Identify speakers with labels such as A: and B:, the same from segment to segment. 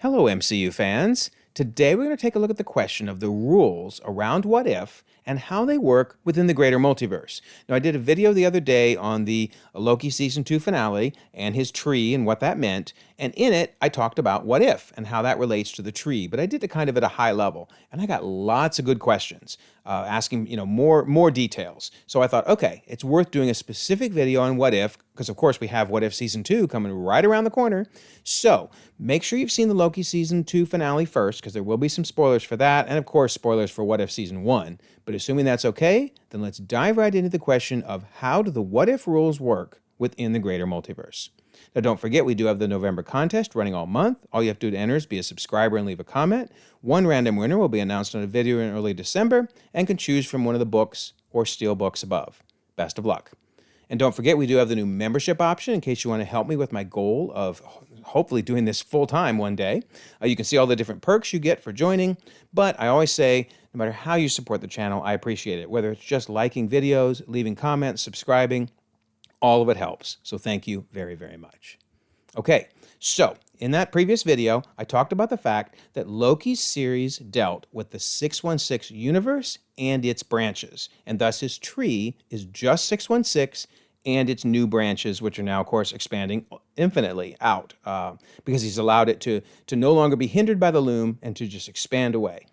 A: Hello, MCU fans. Today we're going to take a look at the question of the rules around What If and how they work within the greater multiverse. Now, I did a video the other day on the Loki Season 2 finale and his tree and what that meant, and in it, I talked about What If and how that relates to the tree, but I did it kind of at a high level, and I got lots of good questions asking, more details. So I thought, okay, it's worth doing a specific video on What If, because of course we have What If Season 2 coming right around the corner. So make sure you've seen the Loki Season 2 finale first, because there will be some spoilers for that, and of course spoilers for What If Season 1. But assuming that's okay, then let's dive right into the question of how do the What If rules work within the greater multiverse. Now, don't forget, we do have the November contest running all month. All you have to do to enter is be a subscriber and leave a comment. One random winner will be announced on a video in early December and can choose from one of the books or steel books above. Best of luck. And don't forget, we do have the new membership option in case you want to help me with my goal of hopefully doing this full time one day. You can see all the different perks you get for joining. But I always say, no matter how you support the channel, I appreciate it. Whether it's just liking videos, leaving comments, subscribing, all of it helps. So thank you very, very much. Okay, so in that previous video, I talked about the fact that Loki's series dealt with the 616 universe and its branches, and thus his tree is just 616 and its new branches, which are now, of course, expanding infinitely out because he's allowed it to no longer be hindered by the loom and to just expand away.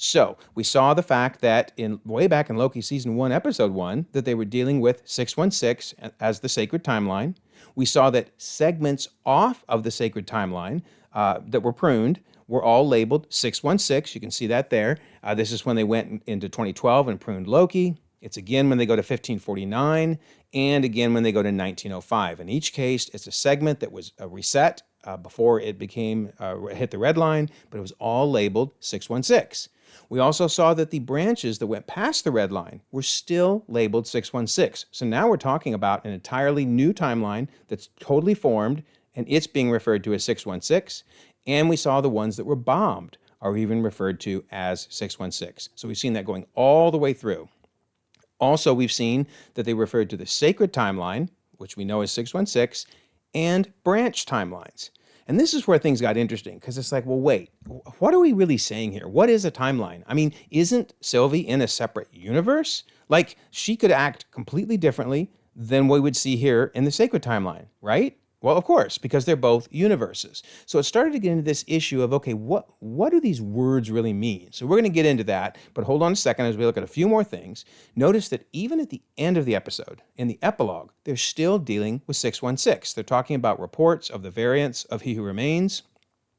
A: So we saw the fact that way back in Loki Season 1, Episode 1, that they were dealing with 616 as the sacred timeline. We saw that segments off of the sacred timeline that were pruned were all labeled 616. You can see that there. This is when they went into 2012 and pruned Loki. It's again when they go to 1549 and again when they go to 1905. In each case, it's a segment that was reset before it became hit the red line, but it was all labeled 616. We also saw that the branches that went past the red line were still labeled 616. So now we're talking about an entirely new timeline that's totally formed, and it's being referred to as 616. And we saw the ones that were bombed are even referred to as 616. So we've seen that going all the way through. Also, we've seen that they referred to the sacred timeline, which we know is 616, and branch timelines. And this is where things got interesting, because it's like, well, wait, what are we really saying here? What is a timeline? I mean, isn't Sylvie in a separate universe? Like, she could act completely differently than we would see here in the sacred timeline, right? Well, of course, because they're both universes. So it started to get into this issue of, okay, what do these words really mean? So we're going to get into that, but hold on a second as we look at a few more things. Notice that even at the end of the episode, in the epilogue, they're still dealing with 616. They're talking about reports of the variants of He Who Remains.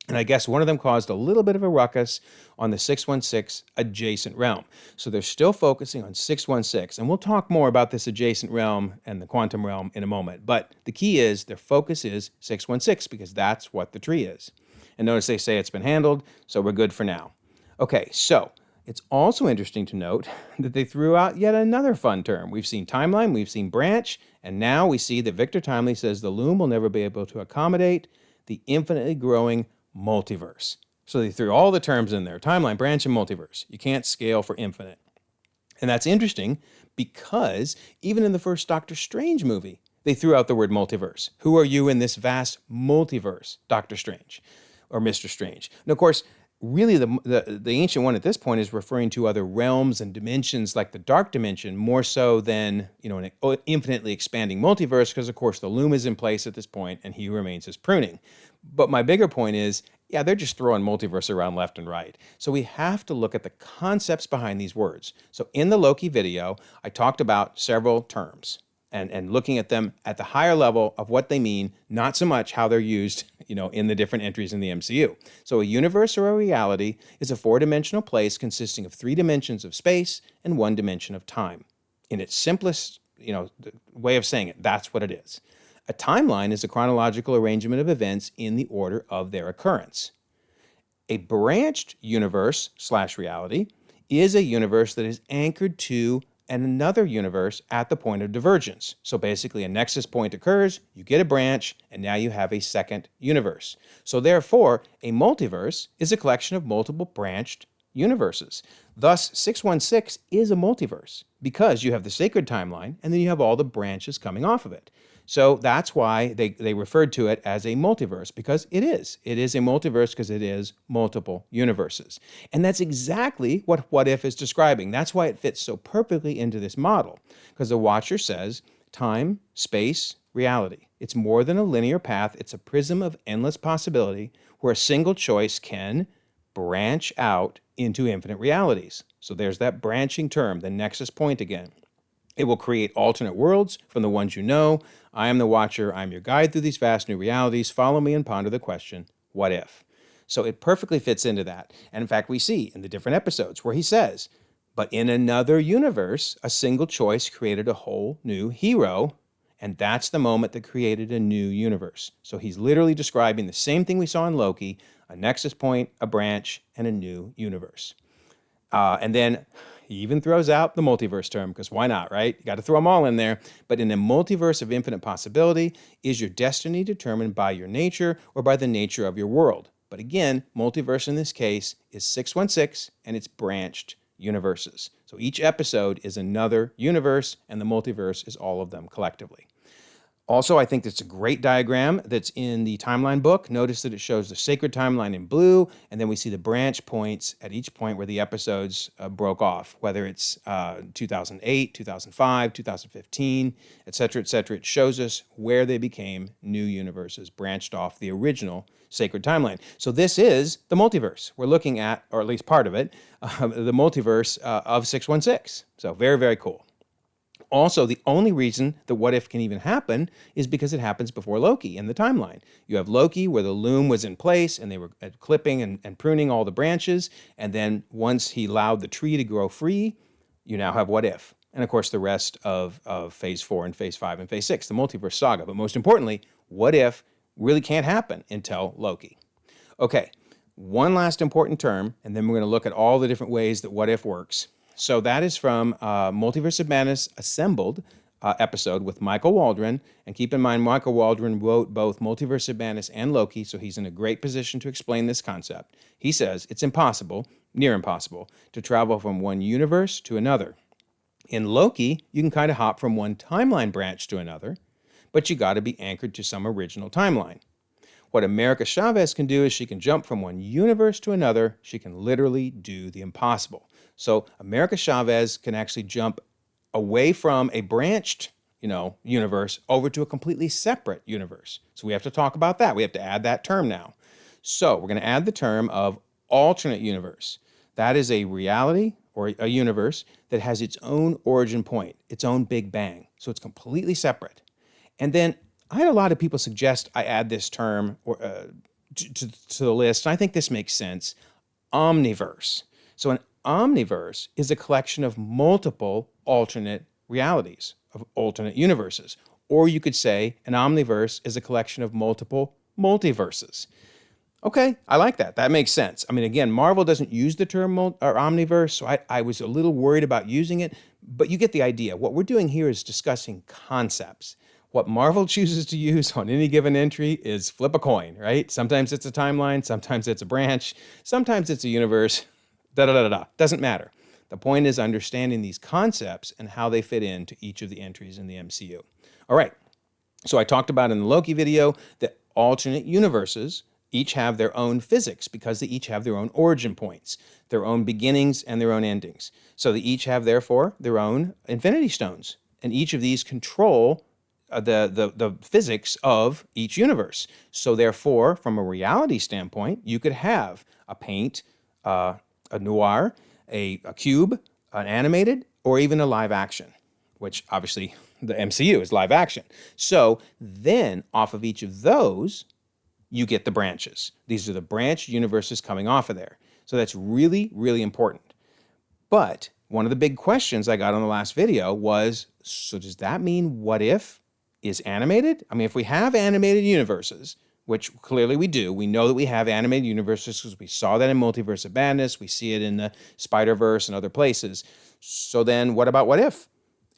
A: And I guess one of them caused a little bit of a ruckus on the 616 adjacent realm. So they're still focusing on 616. And we'll talk more about this adjacent realm and the quantum realm in a moment. But the key is their focus is 616 because that's what the tree is. And notice they say it's been handled, so we're good for now. Okay, so it's also interesting to note that they threw out yet another fun term. We've seen timeline, we've seen branch, and now we see that Victor Timely says the loom will never be able to accommodate the infinitely growing multiverse. So they threw all the terms in there, timeline, branch, and multiverse. You can't scale for infinite. And that's interesting because even in the first Doctor Strange movie, they threw out the word multiverse. Who are you in this vast multiverse, Doctor Strange or Mr. Strange? And of course, really the ancient one at this point is referring to other realms and dimensions like the dark dimension more so than an infinitely expanding multiverse, because of course the loom is in place at this point and He Who Remains is pruning. But my bigger point is, yeah, they're just throwing multiverse around left and right. So we have to look at the concepts behind these words. So in the Loki video, I talked about several terms and looking at them at the higher level of what they mean, not so much how they're used, in the different entries in the MCU. So a universe or a reality is a four-dimensional place consisting of 3 dimensions of space and 1 dimension of time. In its simplest, way of saying it, that's what it is. A timeline is a chronological arrangement of events in the order of their occurrence. A branched universe/reality is a universe that is anchored to another universe at the point of divergence. So basically a nexus point occurs, you get a branch, and now you have a second universe. So therefore, a multiverse is a collection of multiple branched universes. Thus, 616 is a multiverse because you have the sacred timeline and then you have all the branches coming off of it. So that's why they referred to it as a multiverse, because it is. It is a multiverse because it is multiple universes. And that's exactly what if is describing. That's why it fits so perfectly into this model, because the Watcher says time, space, reality. It's more than a linear path. It's a prism of endless possibility where a single choice can branch out into infinite realities. So there's that branching term, the nexus point again. It will create alternate worlds from the ones you know. I am the Watcher. I'm your guide through these vast new realities. Follow me and ponder the question, what if? So it perfectly fits into that. And in fact, we see in the different episodes where he says, but in another universe, a single choice created a whole new hero. And that's the moment that created a new universe. So he's literally describing the same thing we saw in Loki, a nexus point, a branch, and a new universe. And then he even throws out the multiverse term, because why not, right? You got to throw them all in there. But in a multiverse of infinite possibility, is your destiny determined by your nature or by the nature of your world? But again, multiverse in this case is 616, and it's branched universes. So each episode is another universe, and the multiverse is all of them collectively. Also, I think that's a great diagram that's in the timeline book. Notice that it shows the sacred timeline in blue, and then we see the branch points at each point where the episodes broke off, whether it's 2008, 2005, 2015, et cetera, et cetera. It shows us where they became new universes, branched off the original sacred timeline. So this is the multiverse we're looking at, or at least part of it, the multiverse of 616. So very, very cool. Also, the only reason that what if can even happen is because it happens before Loki in the timeline. You have Loki where the loom was in place and they were clipping and pruning all the branches. And then once he allowed the tree to grow free, you now have what if. And of course, the rest of phase 4 and phase 5 and phase 6, the multiverse saga. But most importantly, what if really can't happen until Loki. Okay, one last important term, and then we're going to look at all the different ways that what if works. So that is from Multiverse of Madness Assembled episode with Michael Waldron. And keep in mind, Michael Waldron wrote both Multiverse of Madness and Loki, so he's in a great position to explain this concept. He says it's impossible, near impossible, to travel from one universe to another. In Loki, you can kind of hop from one timeline branch to another, but you got to be anchored to some original timeline. What America Chavez can do is she can jump from one universe to another. She can literally do the impossible. So America Chavez can actually jump away from a branched, universe over to a completely separate universe. So we have to talk about that. We have to add that term now. So we're going to add the term of alternate universe. That is a reality or a universe that has its own origin point, its own Big Bang. So it's completely separate. And then I had a lot of people suggest I add this term to the list, and I think this makes sense. Omniverse. So an omniverse is a collection of multiple alternate realities, of alternate universes. Or you could say an omniverse is a collection of multiple multiverses. Okay, I like that. That makes sense. I mean, again, Marvel doesn't use the term omniverse, so I was a little worried about using it, but you get the idea. What we're doing here is discussing concepts. What Marvel chooses to use on any given entry is flip a coin, right? Sometimes it's a timeline, sometimes it's a branch, sometimes it's a universe, Doesn't matter. The point is understanding these concepts and how they fit into each of the entries in the MCU. All right, so I talked about in the Loki video that alternate universes each have their own physics because they each have their own origin points, their own beginnings and their own endings. So they each have, therefore, their own Infinity Stones. And each of these control the physics of each universe. So therefore, from a reality standpoint, you could have a paint, a noir, a cube, an animated, or even a live action, which obviously the MCU is live action. So then off of each of those, you get the branches. These are the branched universes coming off of there. So that's really, really important. But one of the big questions I got on the last video was, so does that mean what if is animated? I mean, if we have animated universes, which clearly we do, we know that we have animated universes because we saw that in Multiverse of Madness, we see it in the Spider-Verse and other places. So then what about what if?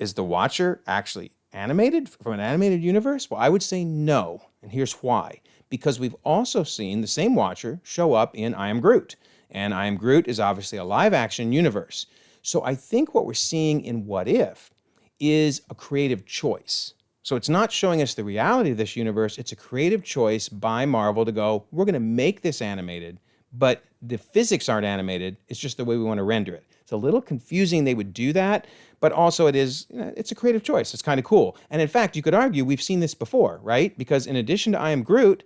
A: Is the Watcher actually animated from an animated universe? Well, I would say no, and here's why. Because we've also seen the same Watcher show up in I Am Groot, and I Am Groot is obviously a live-action universe. So I think what we're seeing in What If is a creative choice. So it's not showing us the reality of this universe. It's a creative choice by Marvel to go, we're going to make this animated, but the physics aren't animated. It's just the way we want to render it. It's a little confusing they would do that, but also it's a creative choice. It's kind of cool. And in fact, you could argue we've seen this before, right? Because in addition to I Am Groot,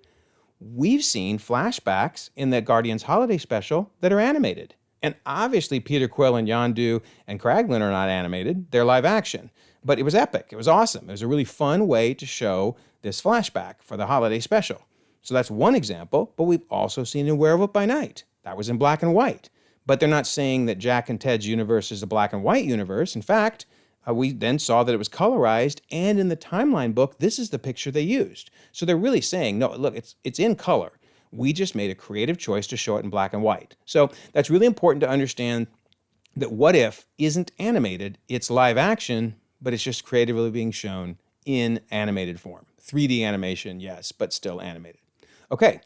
A: we've seen flashbacks in the Guardians Holiday Special that are animated. And obviously, Peter Quill and Yondu and Kraglin are not animated. They're live action. But it was epic. It was awesome. It was a really fun way to show this flashback for the holiday special. So that's one example, but we've also seen in Werewolf by Night. That was in black and white. But they're not saying that Jack and Ted's universe is a black and white universe. In fact, we then saw that it was colorized, and in the timeline book, this is the picture they used. So they're really saying, no, look, it's in color. We just made a creative choice to show it in black and white. So that's really important to understand that What If isn't animated, it's live action, but it's just creatively being shown in animated form. 3D animation, yes, but still animated. Okay,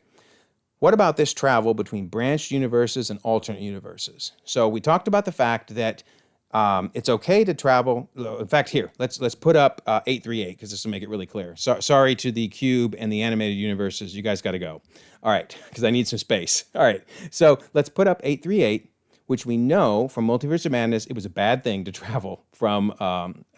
A: what about this travel between branched universes and alternate universes? So we talked about the fact that it's okay to travel. In fact, here, let's put up 838 because this will make it really clear. Sorry to the Cube and the animated universes. You guys got to go. All right, because I need some space. All right, so let's put up 838, which we know from Multiverse of Madness, it was a bad thing to travel from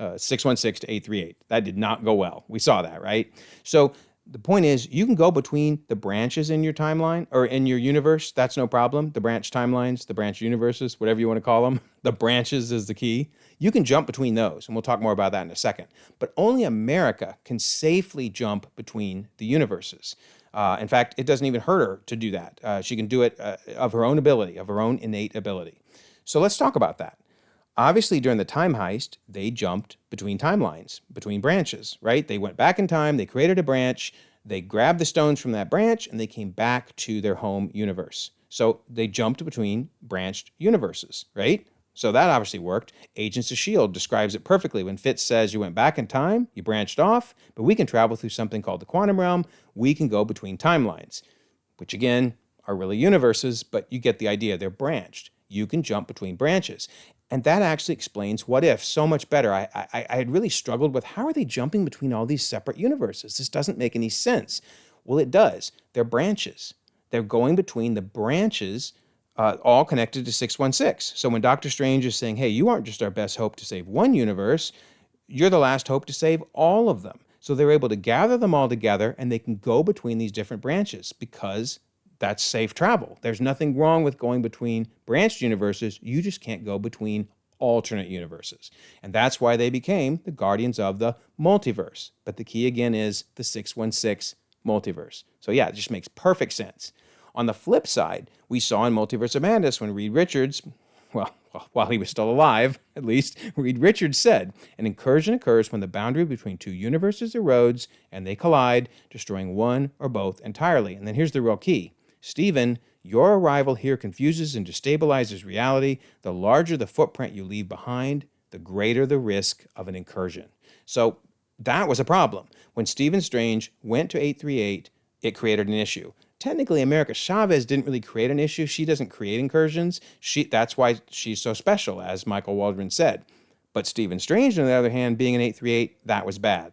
A: 616 to 838. That did not go well. We saw that, right? So the point is, you can go between the branches in your timeline or in your universe. That's no problem. The branch timelines, the branch universes, whatever you want to call them. The branches is the key. You can jump between those, and we'll talk more about that in a second. But only America can safely jump between the universes. In fact, it doesn't even hurt her to do that. She can do it of her own ability, of her own innate ability. So let's talk about that. Obviously, during the time heist, they jumped between timelines, between branches, right? They went back in time, they created a branch, they grabbed the stones from that branch, and they came back to their home universe. So they jumped between branched universes, right? So that obviously worked. Agents of S.H.I.E.L.D. describes it perfectly when Fitz says you went back in time, you branched off, but we can travel through something called the quantum realm. We can go between timelines, which again are really universes, but you get the idea. They're branched. You can jump between branches. And that actually explains What If so much better. I had really struggled with how are they jumping between all these separate universes? This doesn't make any sense. Well, it does. They're branches. They're going between the branches, all connected to 616. So when Doctor Strange is saying, hey, you aren't just our best hope to save one universe, you're the last hope to save all of them. So they're able to gather them all together, and they can go between these different branches because that's safe travel. There's nothing wrong with going between branched universes. You just can't go between alternate universes. And that's why they became the Guardians of the Multiverse. But the key again is the 616 multiverse. So yeah, it just makes perfect sense. On the flip side, we saw in Multiverse of Madness when Reed Richards, well, while he was still alive, at least, Reed Richards said, an incursion occurs when the boundary between two universes erodes and they collide, destroying one or both entirely. And then here's the real key. Stephen, your arrival here confuses and destabilizes reality. The larger the footprint you leave behind, the greater the risk of an incursion. So that was a problem. When Stephen Strange went to 838, it created an issue. Technically, America Chavez didn't really create an issue. She doesn't create incursions. That's why she's so special, as Michael Waldron said. But Stephen Strange, on the other hand, being an 838, that was bad.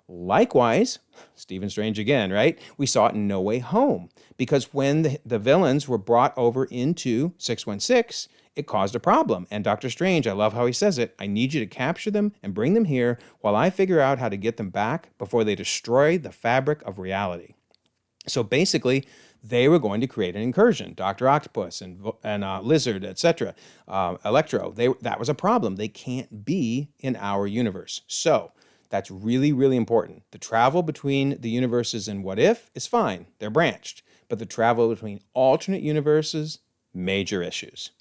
A: Likewise, Stephen Strange again, right? We saw it in No Way Home, because when the villains were brought over into 616, it caused a problem. And Doctor Strange, I love how he says it, I need you to capture them and bring them here while I figure out how to get them back before they destroy the fabric of reality. So basically, they were going to create an incursion. Dr. Octopus and Lizard, etc., Electro, that was a problem. They can't be in our universe. So that's really, really important. The travel between the universes in What If is fine. They're branched. But the travel between alternate universes, major issues.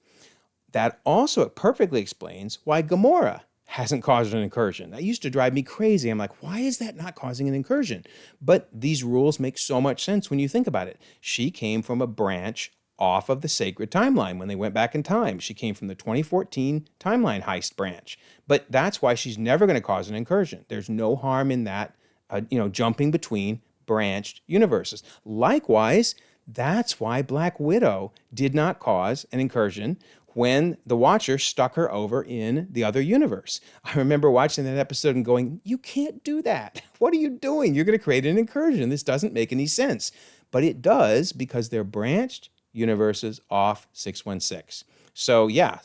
A: That also perfectly explains why Gamora hasn't caused an incursion. That used to drive me crazy. I'm like, why is that not causing an incursion? But these rules make so much sense when you think about it. She came from a branch off of the sacred timeline when they went back in time. She came from the 2014 timeline heist branch. But that's why she's never going to cause an incursion. There's no harm in that, jumping between branched universes. Likewise, that's why Black Widow did not cause an incursion when the Watcher stuck her over in the other universe. I remember watching that episode and going, you can't do that. What are you doing? You're going to create an incursion. This doesn't make any sense. But it does because they're branched universes off 616. So yeah,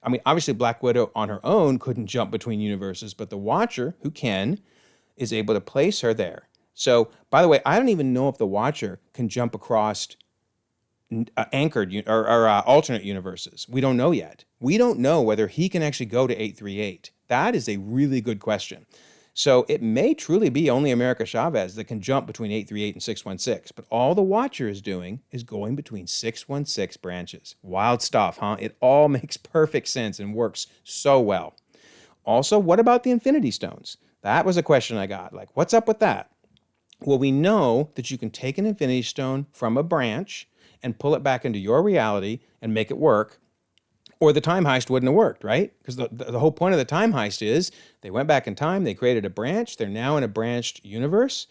A: I mean, obviously Black Widow on her own couldn't jump between universes, but the Watcher, who can, is able to place her there. So, by the way, I don't even know if the Watcher can jump across anchored or alternate universes. We don't know yet. We don't know whether he can actually go to 838. That is a really good question. So it may truly be only America Chavez that can jump between 838 and 616, but all the Watcher is doing is going between 616 branches. Wild stuff, huh? It all makes perfect sense and works so well. Also, what about the Infinity Stones? That was a question I got. Like, what's up with that? Well, we know that you can take an Infinity Stone from a branch and pull it back into your reality and make it work, or the time heist wouldn't have worked, right? Because the whole point of the time heist is they went back in time, they created a branch, they're now in a branched universe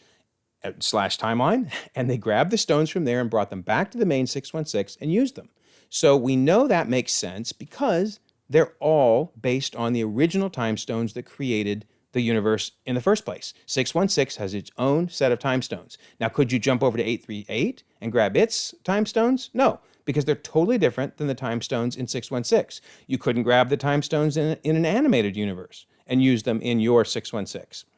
A: / timeline, and they grabbed the stones from there and brought them back to the main 616 and used them. So we know that makes sense because they're all based on the original time stones that created the universe in the first place. 616 has its own set of time stones. Now, could you jump over to 838 and grab its time stones? No, because they're totally different than the time stones in 616. You couldn't grab the time stones in an animated universe and use them in your 616.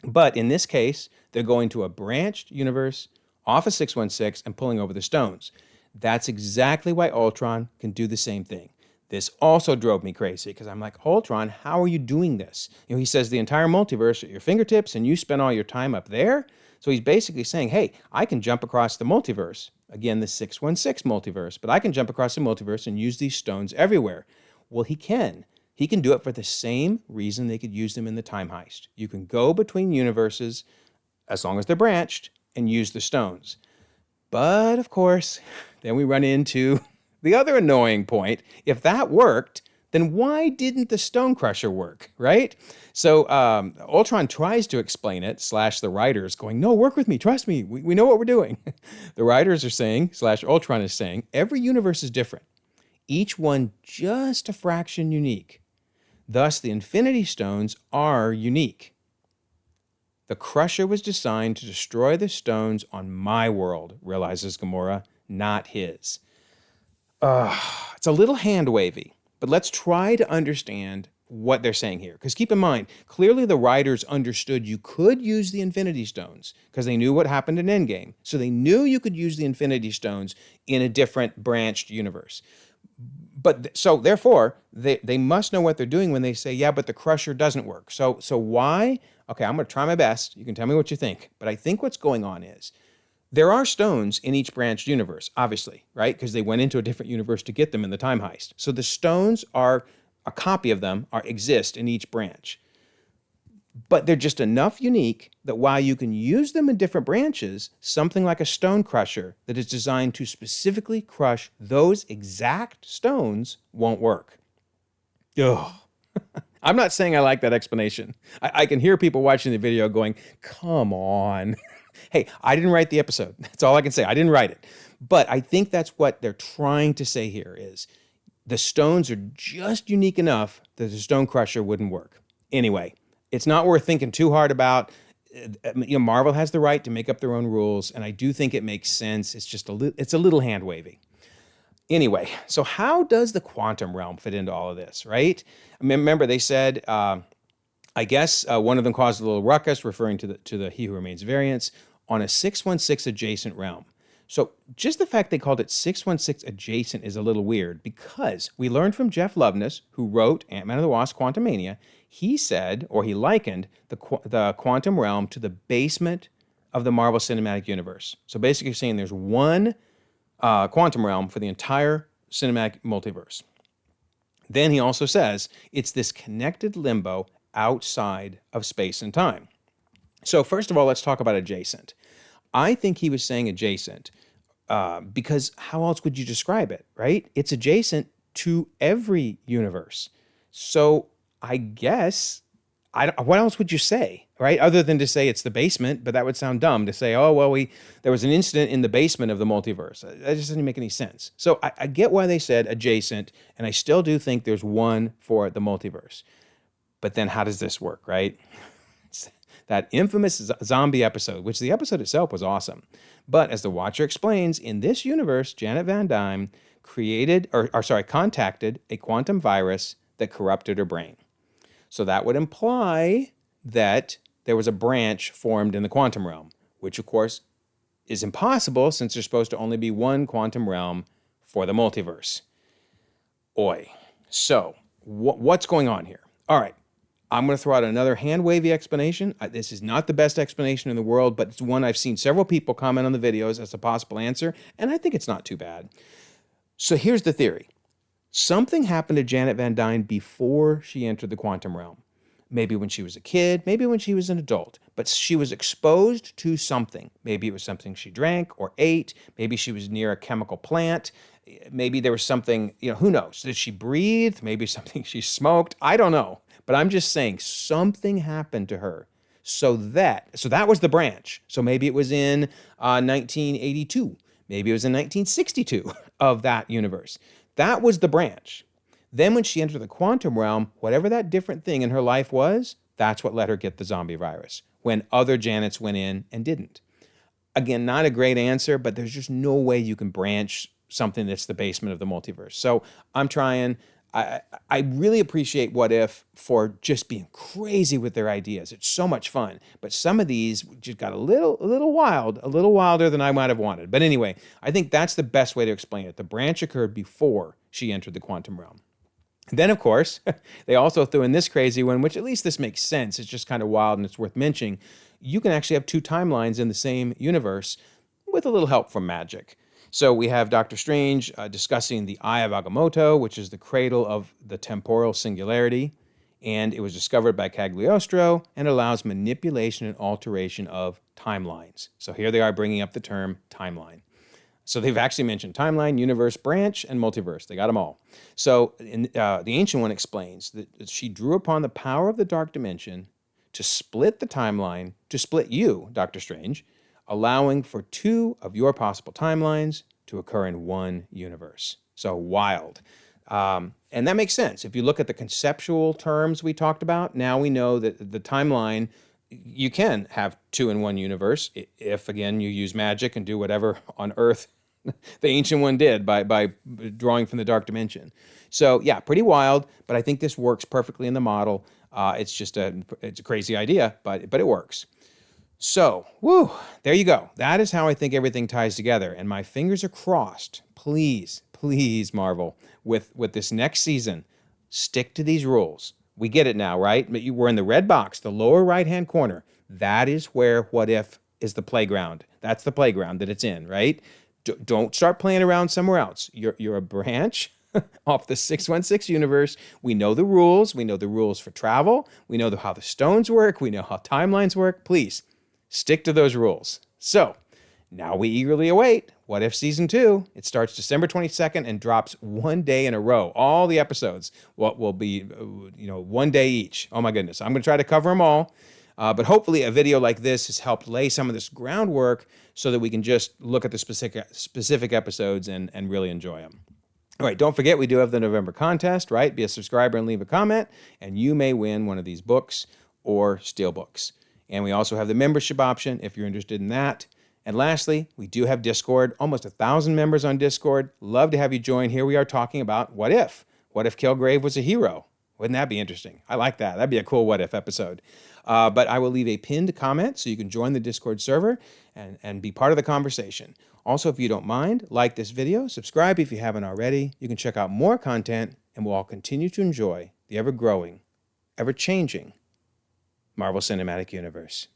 A: But in this case, they're going to a branched universe off of 616 and pulling over the stones. That's exactly why Ultron can do the same thing. This also drove me crazy because I'm like, Ultron, how are you doing this? You know, he says the entire multiverse at your fingertips and you spend all your time up there. So he's basically saying, hey, I can jump across the multiverse. Again, the 616 multiverse, but I can jump across the multiverse and use these stones everywhere. Well, he can. He can do it for the same reason they could use them in the time heist. You can go between universes as long as they're branched and use the stones. But of course, then we run into the other annoying point. If that worked, then why didn't the Stone Crusher work, right? So Ultron tries to explain it, / the writers going, no, work with me, trust me, we know what we're doing. The writers are saying, / Ultron is saying, every universe is different. Each one just a fraction unique. Thus, the Infinity Stones are unique. The Crusher was designed to destroy the stones on my world, realizes Gamora, not his. It's a little hand-wavy, but let's try to understand what they're saying here. Because keep in mind, clearly the writers understood you could use the Infinity Stones because they knew what happened in Endgame. So they knew you could use the Infinity Stones in a different branched universe. But so therefore, they must know what they're doing when they say, yeah, but the Crusher doesn't work. So why? Okay, I'm going to try my best. You can tell me what you think. But I think what's going on is there are stones in each branched universe, obviously, right? Because they went into a different universe to get them in the time heist. So the stones are, a copy of them exist in each branch. But they're just enough unique that while you can use them in different branches, something like a stone crusher that is designed to specifically crush those exact stones won't work. Ugh. I'm not saying I like that explanation. I can hear people watching the video going, come on. Hey, I didn't write the episode. That's all I can say. I didn't write it. But I think that's what they're trying to say here is the stones are just unique enough that the stone crusher wouldn't work. Anyway, it's not worth thinking too hard about. You know, Marvel has the right to make up their own rules, and I do think it makes sense. It's just it's a little hand-wavy. Anyway, so how does the quantum realm fit into all of this, right? Remember, they said, I guess one of them caused a little ruckus, referring to the He Who Remains variants, on a 616 adjacent realm. So just the fact they called it 616 adjacent is a little weird because we learned from Jeff Loveness, who wrote Ant-Man and the Wasp: Quantumania, he said, or he likened the quantum realm to the basement of the Marvel Cinematic Universe. So basically saying there's one quantum realm for the entire cinematic multiverse. Then he also says it's this connected limbo outside of space and time. So first of all, let's talk about adjacent. I think he was saying adjacent because how else would you describe it, right? It's adjacent to every universe. So I guess what else would you say, right? Other than to say it's the basement, but that would sound dumb to say, oh, well, there was an incident in the basement of the multiverse. That just doesn't make any sense. So I get why they said adjacent, and I still do think there's one for the multiverse. But then how does this work, right? That infamous zombie episode, which the episode itself was awesome. But as the Watcher explains, in this universe, Janet Van Dyne contacted a quantum virus that corrupted her brain. So that would imply that there was a branch formed in the quantum realm, which of course is impossible since there's supposed to only be one quantum realm for the multiverse. Oy. So what's going on here? All right. I'm going to throw out another hand-wavy explanation. This is not the best explanation in the world, but it's one I've seen several people comment on the videos as a possible answer, and I think it's not too bad. So here's the theory. Something happened to Janet Van Dyne before she entered the quantum realm. Maybe when she was a kid, maybe when she was an adult, but she was exposed to something. Maybe it was something she drank or ate. Maybe she was near a chemical plant. Maybe there was something, who knows? Did she breathe? Maybe something she smoked. I don't know. But I'm just saying something happened to her. So that was the branch. So maybe it was in 1982. Maybe it was in 1962 of that universe. That was the branch. Then when she entered the quantum realm, whatever that different thing in her life was, that's what let her get the zombie virus, when other Janets went in and didn't. Again, not a great answer, but there's just no way you can branch something that's the basement of the multiverse. So I'm trying. I really appreciate What If for just being crazy with their ideas. It's so much fun. But some of these just got a little wild, a little wilder than I might have wanted. But anyway, I think that's the best way to explain it. The branch occurred before she entered the quantum realm. And then, of course, they also threw in this crazy one, which at least this makes sense. It's just kind of wild and it's worth mentioning. You can actually have two timelines in the same universe with a little help from magic. So we have Doctor Strange discussing the Eye of Agamotto, which is the cradle of the temporal singularity, and it was discovered by Cagliostro and allows manipulation and alteration of timelines. So here they are bringing up the term timeline. So they've actually mentioned timeline, universe, branch, and multiverse. They got them all. So the Ancient One explains that she drew upon the power of the dark dimension to split the timeline, to split you, Doctor Strange, allowing for two of your possible timelines to occur in one universe. So wild. And that makes sense. If you look at the conceptual terms we talked about, now we know that the timeline, you can have two in one universe if, again, you use magic and do whatever on Earth the Ancient One did by drawing from the dark dimension. So yeah, pretty wild, but I think this works perfectly in the model. It's a crazy idea, but it works. So, there you go. That is how I think everything ties together. And my fingers are crossed. Please, Marvel, with this next season, stick to these rules. We get it now, right? We're in the red box, the lower right-hand corner. That is where What If is the playground. That's the playground that it's in, right? Don't start playing around somewhere else. You're a branch off the 616 universe. We know the rules. We know the rules for travel. We know how the stones work. We know how timelines work. Please, stick to those rules. So now we eagerly await What If Season 2. It starts December 22nd and drops one day in a row. All the episodes will be, one day each. Oh my goodness. I'm going to try to cover them all. But hopefully a video like this has helped lay some of this groundwork so that we can just look at the specific episodes and really enjoy them. All right, don't forget we do have the November contest, right? Be a subscriber and leave a comment, and you may win one of these books or steelbooks. And we also have the membership option if you're interested in that. And lastly, we do have Discord, almost 1,000 members on Discord. Love to have you join. Here we are talking about What If? What if Kilgrave was a hero? Wouldn't that be interesting? I like that. That'd be a cool What If episode. But I will leave a pinned comment so you can join the Discord server and be part of the conversation. Also, if you don't mind, like this video, subscribe if you haven't already. You can check out more content, and we'll all continue to enjoy the ever-growing, ever-changing Marvel Cinematic Universe.